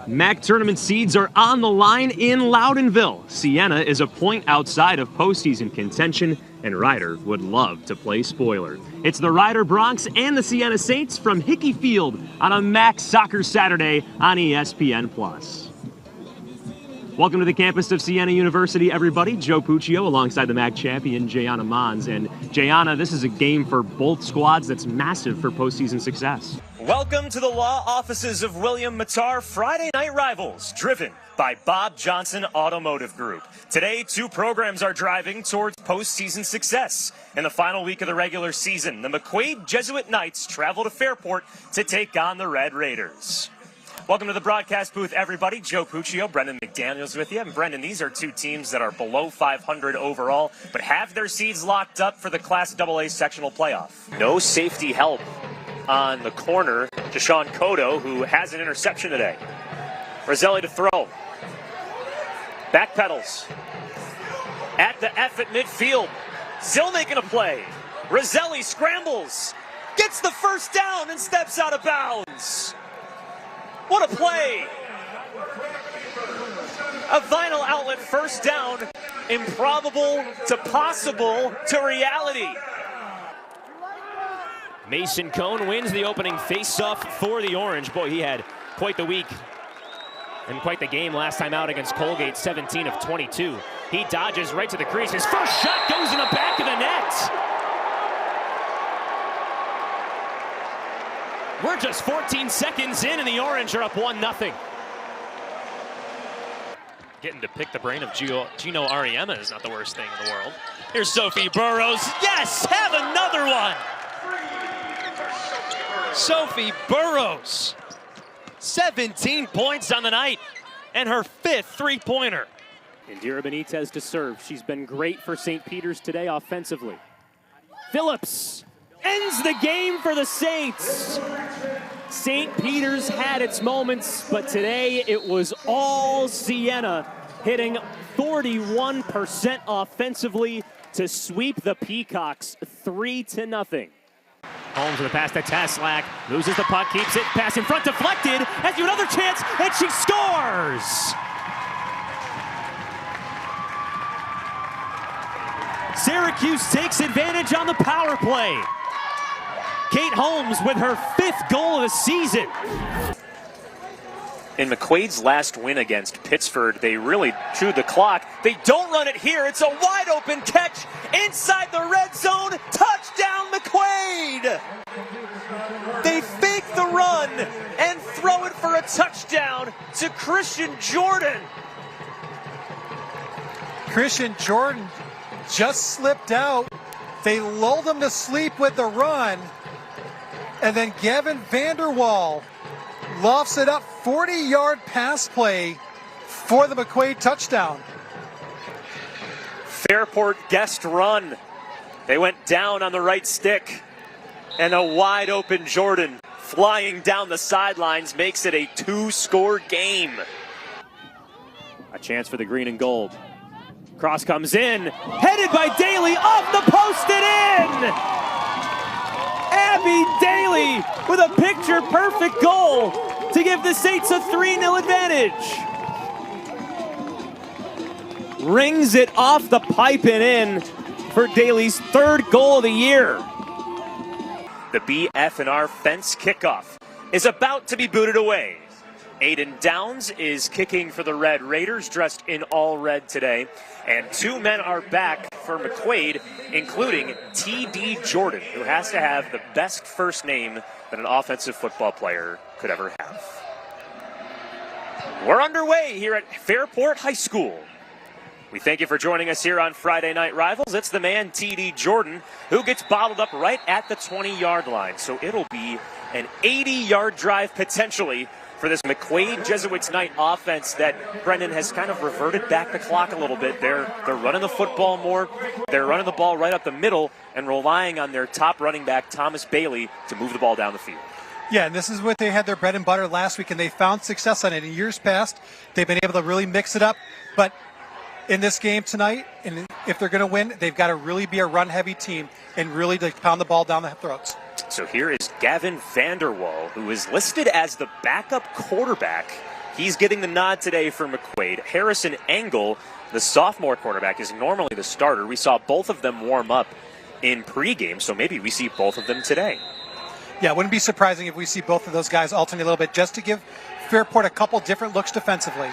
MAC tournament seeds are on the line in Loudonville. Siena is a point outside of postseason contention, and Ryder would love to play spoiler. It's the Ryder Bronx and the Siena Saints from Hickey Field on a MAC Soccer Saturday on ESPN+. Welcome to the campus of Siena University, everybody. Joe Puccio alongside the MAC champion, Jayana Mons. And Jayana, this is a game for both squads that's massive for postseason success. Welcome to the law offices of William Mattar Friday Night Rivals, driven by Bob Johnson Automotive Group. Today, two programs are driving towards postseason success. In the final week of the regular season, the McQuaid Jesuit Knights travel to Fairport to take on the Red Raiders. Welcome to the broadcast booth, everybody. Joe Puccio, Brendan McDaniels with you. And Brendan, these are two teams that are below 500 overall, but have their seeds locked up for the Class AA sectional playoff. No safety help on the corner to Sean Cotto, who has an interception today. Roselli to throw. Backpedals. At the F at midfield. Still making a play. Roselli scrambles. Gets the first down and steps out of bounds. What a play! A vinyl outlet first down, improbable to possible to reality. Mason Cone wins the opening face-off for the Orange. Boy, he had quite the week and quite the game last time out against Colgate, 17 of 22. He dodges right to the crease. His first shot goes in the back of the net. We're just 14 seconds in, and the Orange are up 1-0. Getting to pick the brain of Gino Ariema is not the worst thing in the world. Here's Sophie Burrows. Yes, have another one. Sophie Burrows, 17 points on the night, and her fifth three-pointer. Indira Benitez to serve. She's been great for St. Peter's today offensively. Phillips ends the game for the Saints. St. Peter's had its moments, but today it was all Siena, hitting 41% offensively to sweep the Peacocks 3-0. Holmes with a pass to Taslak, loses the puck, keeps it, pass in front, deflected, has you another chance, and she scores! Syracuse takes advantage on the power play. Kate Holmes with her fifth goal of the season. In McQuaid's last win against Pittsford, they really chewed the clock. They don't run it here. It's a wide open catch inside the red zone. Touchdown McQuaid! They fake the run and throw it for a touchdown to Christian Jordan. Christian Jordan just slipped out. They lulled him to sleep with the run. And then Gavin Vanderwall lofts it up, 40-yard pass play for the McQuaid touchdown. Fairport guest run. They went down on the right stick. And a wide open Jordan flying down the sidelines makes it a two-score game. A chance for the green and gold. Cross comes in, headed by Daly, off the post and in! Abby Daly with a picture-perfect goal to give the Saints a 3-0 advantage. Rings it off the pipe and in for Daly's third goal of the year. The BF&R fence kickoff is about to be booted away. Aiden Downs is kicking for the Red Raiders, dressed in all red today. And two men are back for McQuaid, including T.D. Jordan, who has to have the best first name that an offensive football player could ever have. We're underway here at Fairport High School. We thank you for joining us here on Friday Night Rivals. It's the man T.D. Jordan who gets bottled up right at the 20-yard line. So it'll be an 80-yard drive potentially for this McQuaid Jesuits Knight offense that Brendan has kind of reverted back the clock a little bit. They're running the football more. They're running the ball right up the middle and relying on their top running back, Thomas Bailey, to move the ball down the field. Yeah, and this is what they had their bread and butter last week, and they found success on it. In years past, they've been able to really mix it up. But in this game tonight, and if they're going to win, they've got to really be a run-heavy team and really to pound the ball down the throats. So here is Gavin Vanderwall, who is listed as the backup quarterback He's getting the nod today for McQuaid. Harrison Engel, the sophomore quarterback, is normally the starter. We saw both of them warm up in pregame, so maybe we see both of them today. Yeah, it wouldn't be surprising if we see both of those guys alternate a little bit just to give Fairport a couple different looks defensively.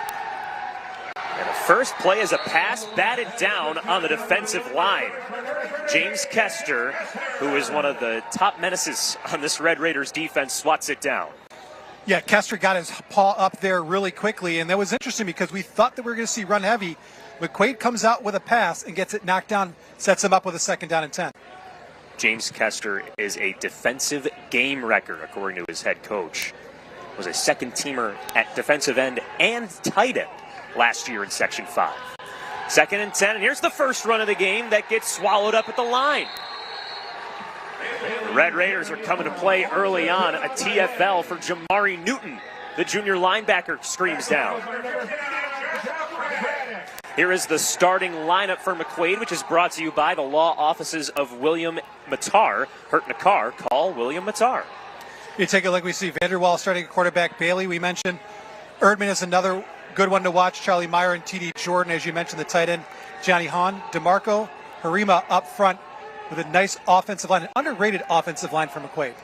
And the first play is a pass batted down on the defensive line. James Kester, who is one of the top menaces on this Red Raiders defense, swats it down. Yeah, Kester got his paw up there really quickly, and that was interesting because we thought that we were going to see run heavy. McQuaid comes out with a pass and gets it knocked down, sets him up with a 2nd down and 10. James Kester is a defensive game wrecker, according to his head coach. Was a second-teamer at defensive end and tight end last year in Section 5. 2nd and 10, and here's the first run of the game that gets swallowed up at the line. The Red Raiders are coming to play early on. A TFL for Jamari Newton. The junior linebacker screams down. Here is the starting lineup for McQuaid, which is brought to you by the law offices of William Matar. Hurt in a car, call William Matar. You take a look, we see Vanderwall starting at quarterback. Bailey, we mentioned. Erdman is another good one to watch. Charlie Meyer and T.D. Jordan, as you mentioned, the tight end. Johnny Hahn, DeMarco, Harima up front with a nice offensive line, an underrated offensive line for McQuaid.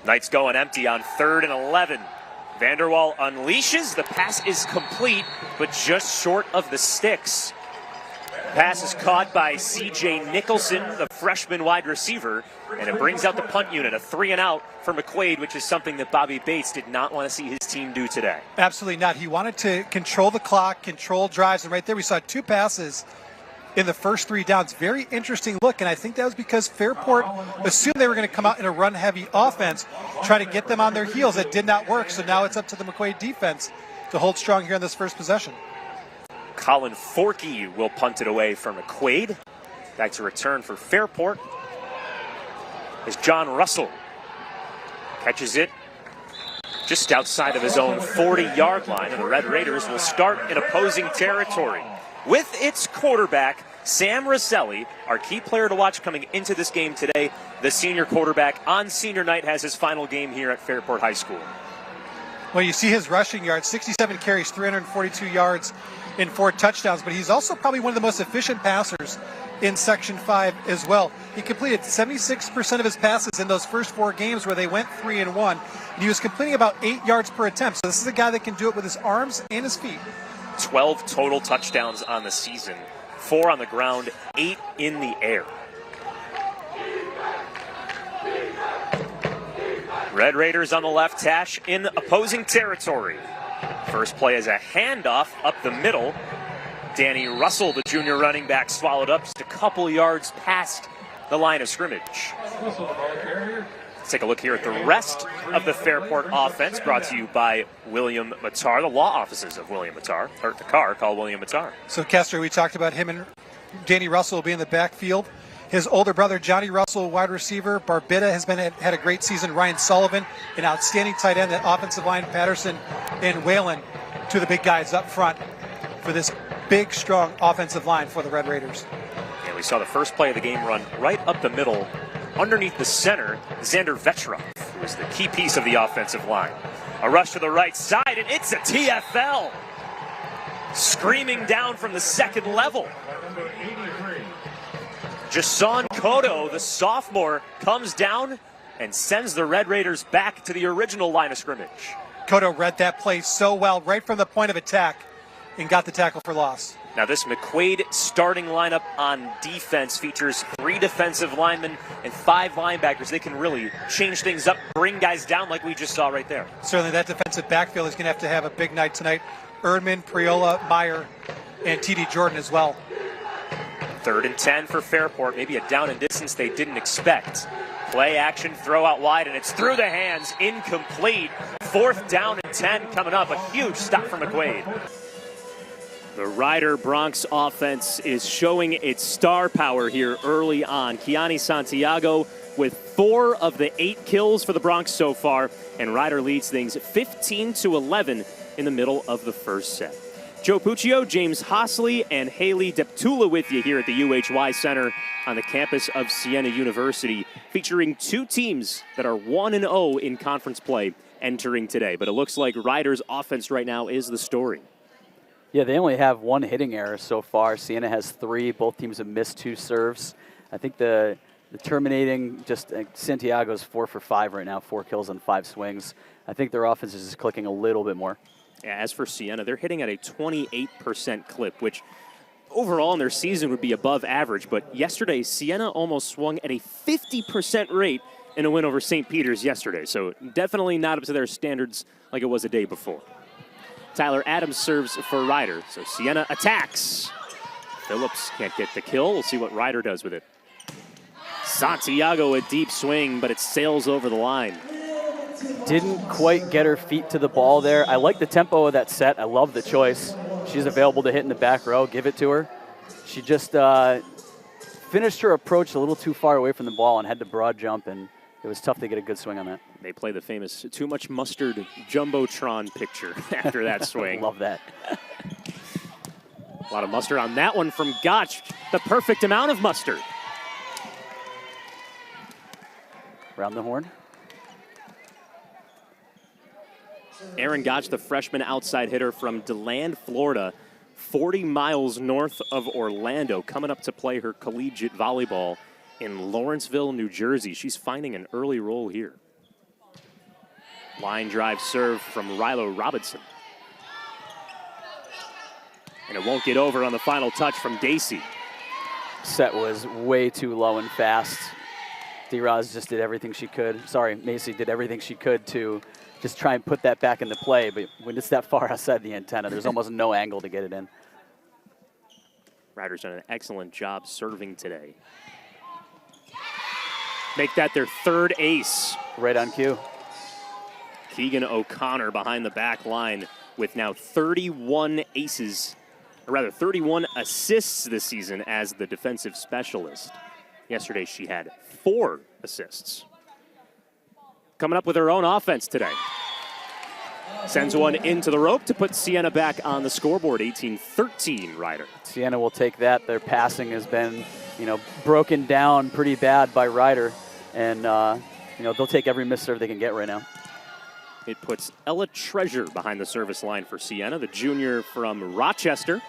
Knights going empty on 3rd and 11. Vanderwall unleashes. The pass is complete, but just short of the sticks. Pass is caught by C.J. Nicholson, the freshman wide receiver, and it brings out the punt unit, a 3 and out for McQuaid, which is something that Bobby Bates did not want to see his team do today. Absolutely not. He wanted to control the clock, control drives, and right there we saw 2 passes in the first 3 downs. Very interesting look, and I think that was because Fairport assumed they were going to come out in a run-heavy offense, try to get them on their heels. It did not work, so now it's up to the McQuaid defense to hold strong here in this first possession. Colin Forkey will punt it away from McQuaid. Back to return for Fairport is John Russell. Catches it just outside of his own 40-yard line, and the Red Raiders will start in opposing territory with its quarterback, Sam Rosselli, our key player to watch coming into this game today. The senior quarterback on senior night has his final game here at Fairport High School. Well, you see his rushing yards, 67 carries, 342 yards, and 4 touchdowns, but he's also probably one of the most efficient passers in Section 5 as well. He completed 76% of his passes in those first 4 games where they went 3-1, and he was completing about 8 yards per attempt. So this is a guy that can do it with his arms and his feet. 12 total touchdowns on the season, 4 on the ground, 8 in the air. Red Raiders on the left hash in opposing territory. First play is a handoff up the middle. Danny Russell, the junior running back, swallowed up just a couple yards past the line of scrimmage. Let's take a look here at the rest of the Fairport offense, brought to you by William Matar, the law offices of William Matar. Hurt the car, call William Matar. So Kester, we talked about him, and Danny Russell will be in the backfield. His older brother, Johnny Russell, wide receiver. Barbita has had a great season. Ryan Sullivan, an outstanding tight end. That offensive line, Patterson and Whalen, 2 of the big guys up front for this big, strong offensive line for the Red Raiders. And we saw the first play of the game run right up the middle, underneath the center, Xander Vetrov, who is the key piece of the offensive line. A rush to the right side, and it's a TFL. Screaming down from the 2nd level. Jason Cotto, the sophomore, comes down and sends the Red Raiders back to the original line of scrimmage. Cotto read that play so well right from the point of attack and got the tackle for loss. Now this McQuaid starting lineup on defense features 3 defensive linemen and 5 linebackers. They can really change things up, bring guys down like we just saw right there. Certainly that defensive backfield is going to have a big night tonight. Erdman, Priola, Meyer, and T.D. Jordan as well. 3rd and 10 for Fairport, maybe a down and distance they didn't expect. Play action, throw out wide, and it's through the hands, incomplete. 4th down and 10 coming up, a huge stop for McQuaid. The Rider Bronx offense is showing its star power here early on. Kiani Santiago with 4 of the 8 kills for the Bronx so far, and Rider leads things 15-11 in the middle of the first set. Joe Puccio, James Hossley, and Haley Deptula with you here at the UHY Center on the campus of Siena University, featuring 2 teams that are 1-0 in conference play entering today. But it looks like Ryder's offense right now is the story. Yeah, they only have one hitting error so far. Siena has 3. Both teams have missed 2 serves. I think the terminating, Santiago's 4 for 5 right now, 4 kills on 5 swings. I think their offense is just clicking a little bit more. Yeah, as for Siena, they're hitting at a 28% clip, which overall in their season would be above average. But yesterday, Siena almost swung at a 50% rate in a win over St. Peter's yesterday. So definitely not up to their standards like it was a day before. Tyler Adams serves for Ryder. So Siena attacks. Phillips can't get the kill. We'll see what Ryder does with it. Santiago, a deep swing, but it sails over the line. Didn't quite get her feet to the ball there. I like the tempo of that set. I love the choice. She's available to hit in the back row. Give it to her. She just finished her approach a little too far away from the ball and had to broad jump, and it was tough to get a good swing on that. They play the famous too much mustard Jumbotron picture after that swing. Love that. A lot of mustard on that one from Gotch. The perfect amount of mustard. Around the horn. Aaron Gotch, the freshman outside hitter from DeLand, Florida, 40 miles north of Orlando, coming up to play her collegiate volleyball in Lawrenceville, New Jersey. She's finding an early role here. Line drive serve from Rilo Robinson. And it won't get over on the final touch from Dacey. Set was way too low and fast. D-Roz just did everything she could. Sorry, Macy did everything she could to just try and put that back into play. But when it's that far outside the antenna, there's almost no angle to get it in. Ryder's done an excellent job serving today. Make that their 3rd ace. Right on cue. Keegan O'Connor behind the back line with now 31 aces, or rather 31 assists this season as the defensive specialist. Yesterday she had 4 assists. Coming up with her own offense today. Sends one into the rope to put Siena back on the scoreboard, 18-13 Ryder. Siena will take that. Their passing has been, broken down pretty bad by Ryder. And, they'll take every miss serve they can get right now. It puts Ella Treasure behind the service line for Siena, the junior from Rochester.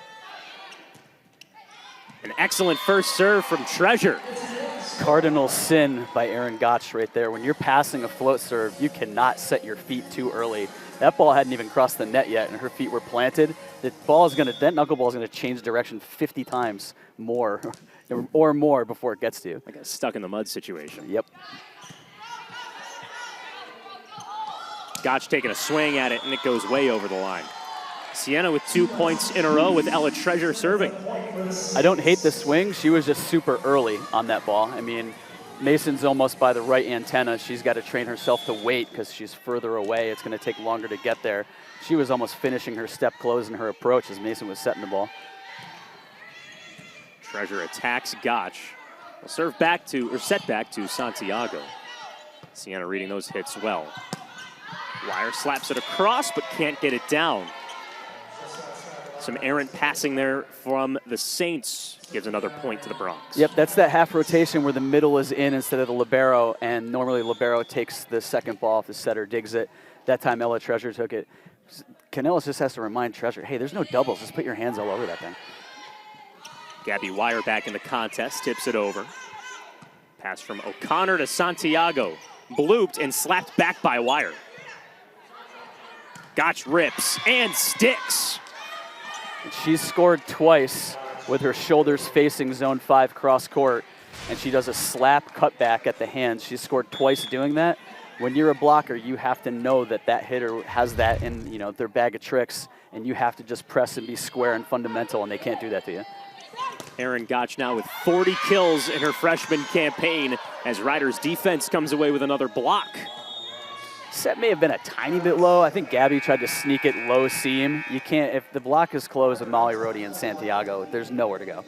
An excellent first serve from Treasure. Cardinal sin by Aaron Gotch right there. When you're passing a float serve, you cannot set your feet too early. That ball hadn't even crossed the net yet, and her feet were planted. That knuckleball is going to change direction 50 times more or more before it gets to you. Like a stuck in the mud situation. Yep. Gotch taking a swing at it, and it goes way over the line. Siena with 2 points in a row with Ella Treasure serving. I don't hate the swing. She was just super early on that ball. I mean, Mason's almost by the right antenna. She's got to train herself to wait because she's further away. It's going to take longer to get there. She was almost finishing her step close in her approach as Mason was setting the ball. Treasure attacks Gotch. Set back to Santiago. Siena reading those hits well. Wire slaps it across, but can't get it down. Some errant passing there from the Saints gives another point to the Bronx. Yep, that's that half rotation where the middle is in instead of the libero, and normally libero takes the second ball if the setter digs it. That time Ella Treasure took it. Canellis just has to remind Treasure, hey, there's no doubles. Just put your hands all over that thing. Gabby Wire back in the contest, tips it over. Pass from O'Connor to Santiago. Blooped and slapped back by Wire. Gotch rips and sticks. She's scored twice with her shoulders facing zone 5 cross court, and she does a slap cutback at the hands. She's scored twice doing that. When you're a blocker, you have to know that that hitter has that in their bag of tricks, and you have to just press and be square and fundamental, and they can't do that to you. Erin Gotch now with 40 kills in her freshman campaign as Ryder's defense comes away with another block. Set may have been a tiny bit low. I think Gabby tried to sneak it low seam. You can't, if the block is closed with Molly Rohde and Santiago, there's nowhere to go.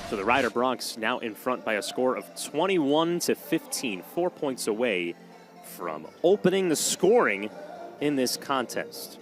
So the Ryder Bronx now in front by a score of 21-15, 4 points away from opening the scoring in this contest.